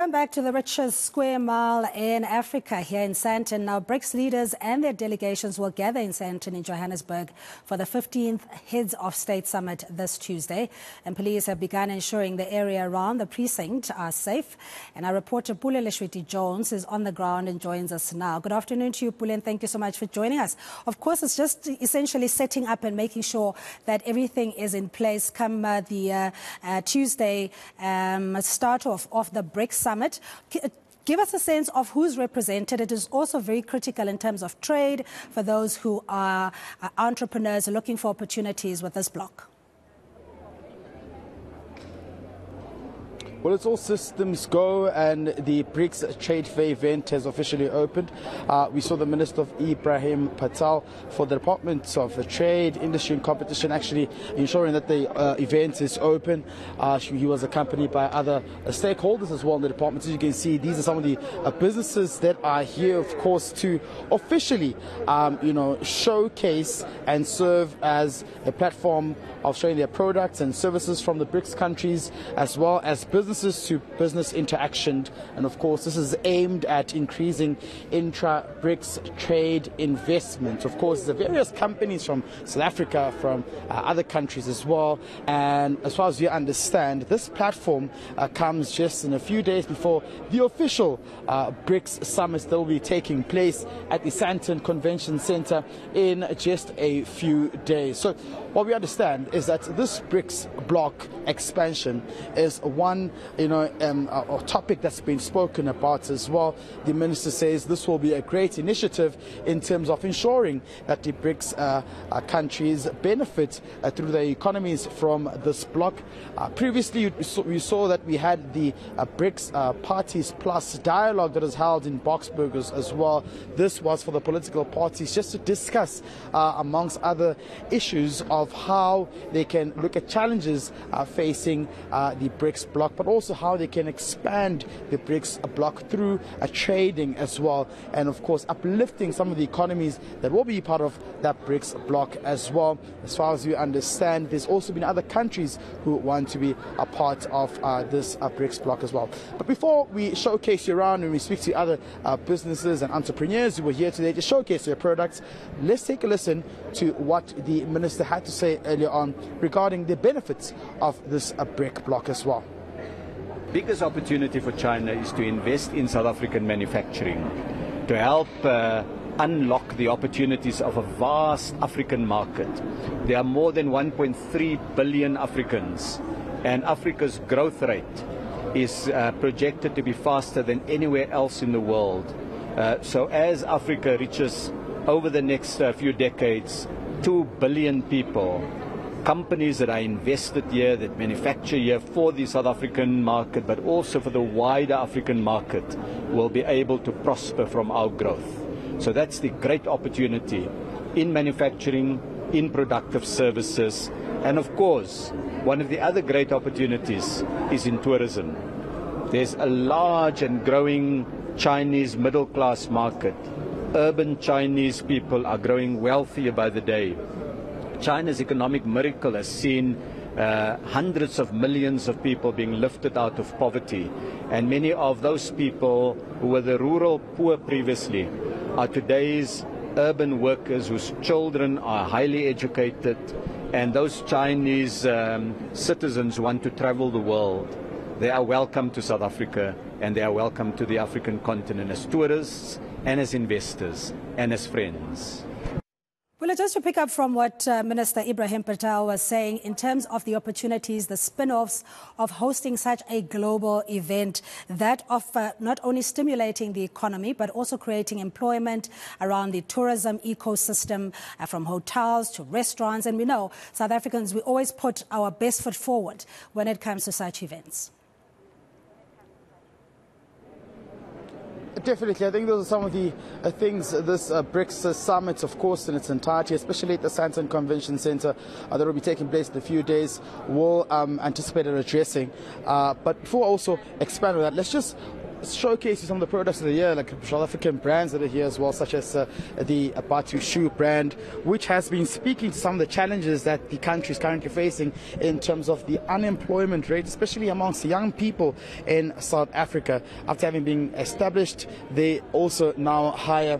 Welcome back to the richest square mile in Africa here in Sandton. Now, BRICS leaders and their delegations will gather in Sandton in Johannesburg for the 15th Heads of State Summit this Tuesday. And police have begun ensuring the area around the precinct are safe. And our reporter Pule Letshwiti-Jones is on the ground and joins us now. Good afternoon to you, Pule, and thank you so much for joining us. Of course, it's just essentially setting up and making sure that everything is in place come the Tuesday start of the BRICS Summit. Give us a sense of who's represented. It is also very critical in terms of trade for those who are entrepreneurs looking for opportunities with this bloc. Well, it's all systems go, and the BRICS Trade Fair event has officially opened. We saw the Minister of Ibrahim Patel for the Department of Trade, Industry and Competition actually ensuring that the event is open. He was accompanied by other stakeholders as well in the department. As you can see, these are some of the businesses that are here, of course, to officially, showcase and serve as a platform of showing their products and services from the BRICS countries, as well as businesses to business interaction. And of course, this is aimed at increasing intra-BRICS trade investment. Of course, the various companies from South Africa, from other countries as well. And as far as you understand, this platform comes just in a few days before the official BRICS Summit that will be taking place at the Sandton Convention Center in just a few days. So what we understand is that this BRICS bloc expansion is one a topic that's been spoken about as well. The minister says this will be a great initiative in terms of ensuring that the BRICS countries benefit through their economies from this bloc. Previously, we saw that we had the BRICS Parties Plus dialogue that was held in Boksburg as well. This was for the political parties just to discuss, amongst other issues, of how they can look at challenges facing the BRICS bloc, but also how they can expand the BRICS bloc through trading as well, and of course uplifting some of the economies that will be part of that BRICS bloc as well. As far as you understand, there's also been other countries who want to be a part of this BRICS bloc as well. But before we showcase you around and we speak to other businesses and entrepreneurs who were here today to showcase their products, let's take a listen to what the minister had to say earlier on regarding the benefits of this BRIC bloc as well. Biggest opportunity for China is to invest in South African manufacturing, to help unlock the opportunities of a vast African market. There are more than 1.3 billion Africans, and Africa's growth rate is projected to be faster than anywhere else in the world. So as Africa reaches over the next few decades 2 billion people, companies that are invested here, that manufacture here for the South African market, but also for the wider African market, will be able to prosper from our growth. So that's the great opportunity in manufacturing, in productive services, and of course, one of the other great opportunities is in tourism. There's a large and growing Chinese middle-class market. Urban Chinese people are growing wealthier by the day. China's economic miracle has seen hundreds of millions of people being lifted out of poverty, and many of those people who were the rural poor previously are today's urban workers whose children are highly educated, and those Chinese citizens want to travel the world. They are welcome to South Africa, and they are welcome to the African continent as tourists and as investors and as friends. Well, just to pick up from what Minister Ibrahim Patel was saying in terms of the opportunities, the spin-offs of hosting such a global event, that of not only stimulating the economy, but also creating employment around the tourism ecosystem, from hotels to restaurants. And we know South Africans, we always put our best foot forward when it comes to such events. Definitely, I think those are some of the things this BRICS Summit, of course, in its entirety, especially at the Sandton Convention Center that will be taking place in a few days, will anticipate addressing. But before I also expand on that, let's just showcase some of the products of the year, like South African brands that are here as well, such as the Batu shoe brand, which has been speaking to some of the challenges that the country is currently facing in terms of the unemployment rate, especially amongst young people in South Africa. After having been established, they also now hire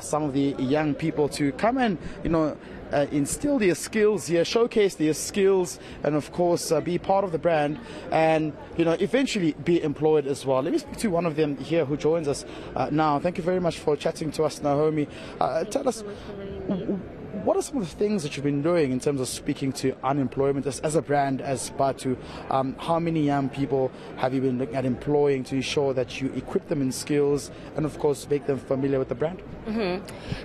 some of the young people to come and, instill their skills here, showcase their skills, and of course be part of the brand, and eventually be employed as well. Let me speak to one of them here who joins us now. Thank you very much for chatting to us, Naomi. Tell us, what are some of the things that you've been doing in terms of speaking to unemployment as a brand, as Batu? How many young people have you been looking at employing to ensure that you equip them in skills and, of course, make them familiar with the brand?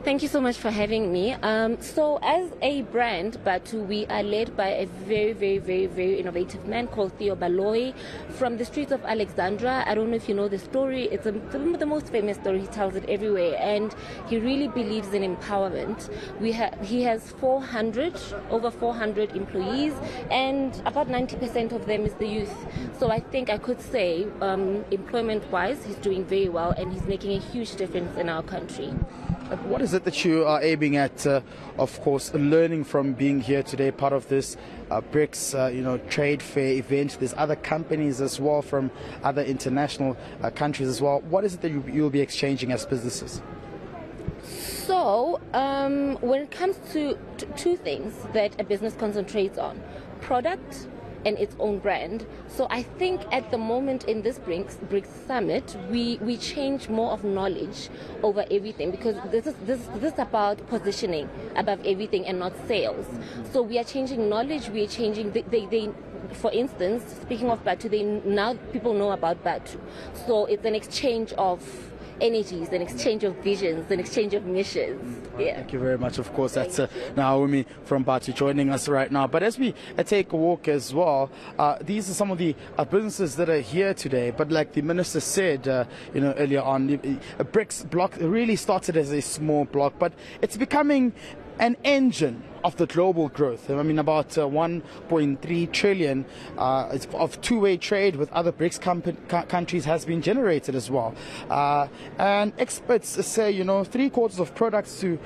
Thank you so much for having me. So as a brand, Batu, we are led by a very, very, very, very innovative man called Theo Baloyi from the streets of Alexandra. I don't know if you know the story. It's the most famous story. He tells it everywhere, and he really believes in empowerment. He has over 400 employees, and about 90% of them is the youth. So I think I could say, employment-wise, he's doing very well, and he's making a huge difference in our country. What is it that you are aiming at, of course, learning from being here today, part of this BRICS, trade fair event? There's other companies as well from other international countries as well. What is it that you'll be exchanging as businesses? So, when it comes to two things that a business concentrates on, product and its own brand. So I think at the moment in this BRICS Summit, we change more of knowledge over everything, because this is about positioning above everything and not sales. So we are changing knowledge. We are changing. They for instance, speaking of Batu, now people know about Batu. So it's an exchange of energies, an exchange of visions, an exchange of missions. Yeah. Thank you very much. Of course, that's Naomi from Batu joining us right now. But as we take a walk as well, these are some of the businesses that are here today. But like the minister said, earlier on, a BRICS bloc really started as a small bloc, but it's becoming an engine of the global growth. I mean, about 1.3 trillion of two-way trade with other BRICS countries has been generated as well. And experts say, 3/4 of products to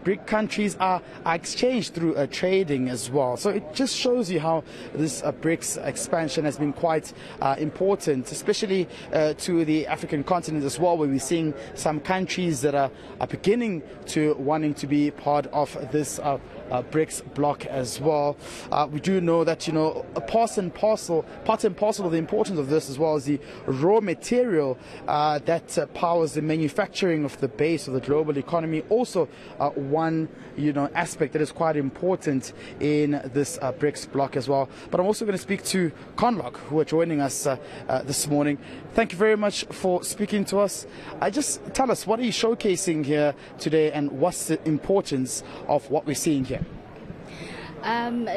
BRIC countries are exchanged through trading as well. So it just shows you how this BRICS expansion has been quite important, especially to the African continent as well, where we're seeing some countries that are beginning to wanting to be part of this BRICS bloc as well. We do know that part and parcel of the importance of this as well is the raw material that powers the manufacturing of the base of the global economy. Also, one aspect that is quite important in this BRICS bloc as well. But I'm also going to speak to Conlock, who are joining us this morning. Thank you very much for speaking to us. Just tell us, what are you showcasing here today, and what's the importance of what we're seeing here?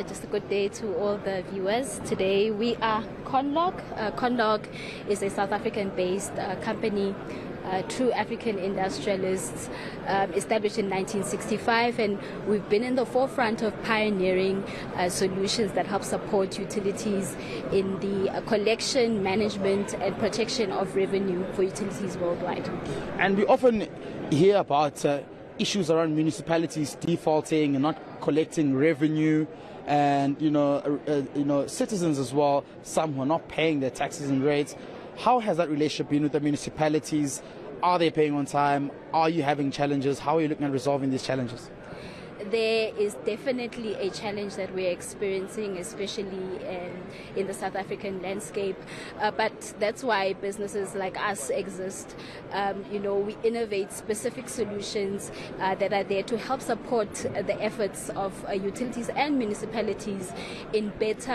Just a good day to all the viewers. Today we are Conlock. Conlock is a South African-based company, true African industrialists, established in 1965, and we've been in the forefront of pioneering solutions that help support utilities in the collection, management, and protection of revenue for utilities worldwide. And we often hear about issues around municipalities defaulting and not collecting revenue, and citizens as well, some who are not paying their taxes and rates. How has that relationship been with the municipalities? Are they paying on time? Are you having challenges? How are you looking at resolving these challenges? There is definitely a challenge that we're experiencing, especially in the South African landscape. But that's why businesses like us exist. We innovate specific solutions that are there to help support the efforts of utilities and municipalities in better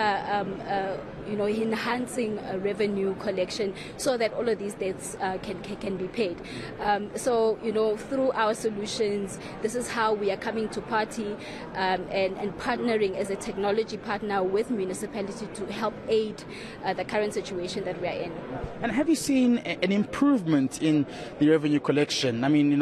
enhancing revenue collection, so that all of these debts can be paid. So through our solutions, this is how we are coming to party and partnering as a technology partner with municipality to help aid the current situation that we are in. And have you seen an improvement in the revenue collection? I mean,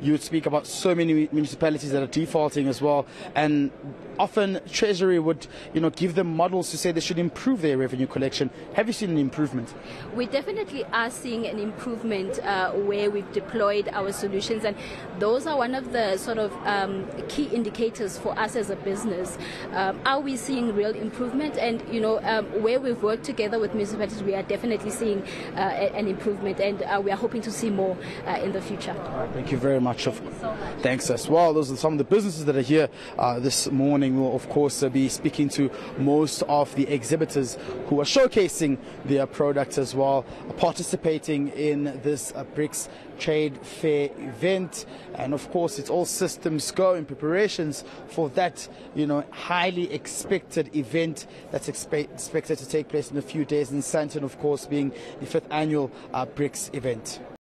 you speak about so many municipalities that are defaulting as well, and often Treasury would give them models to say they should improve their revenue revenue collection. Have you seen an improvement? We definitely are seeing an improvement where we've deployed our solutions, and those are one of the sort of key indicators for us as a business. Are we seeing real improvement? And where we've worked together with municipalities, we are definitely seeing an improvement, and we are hoping to see more in the future. Thank you very much. Thanks as well. Those are some of the businesses that are here this morning. We'll of course be speaking to most of the exhibitors who are showcasing their products as well, participating in this BRICS Trade Fair event. And of course, it's all systems go in preparations for that, highly expected event that's expected to take place in a few days in Sandton, of course, being the 5th annual BRICS event.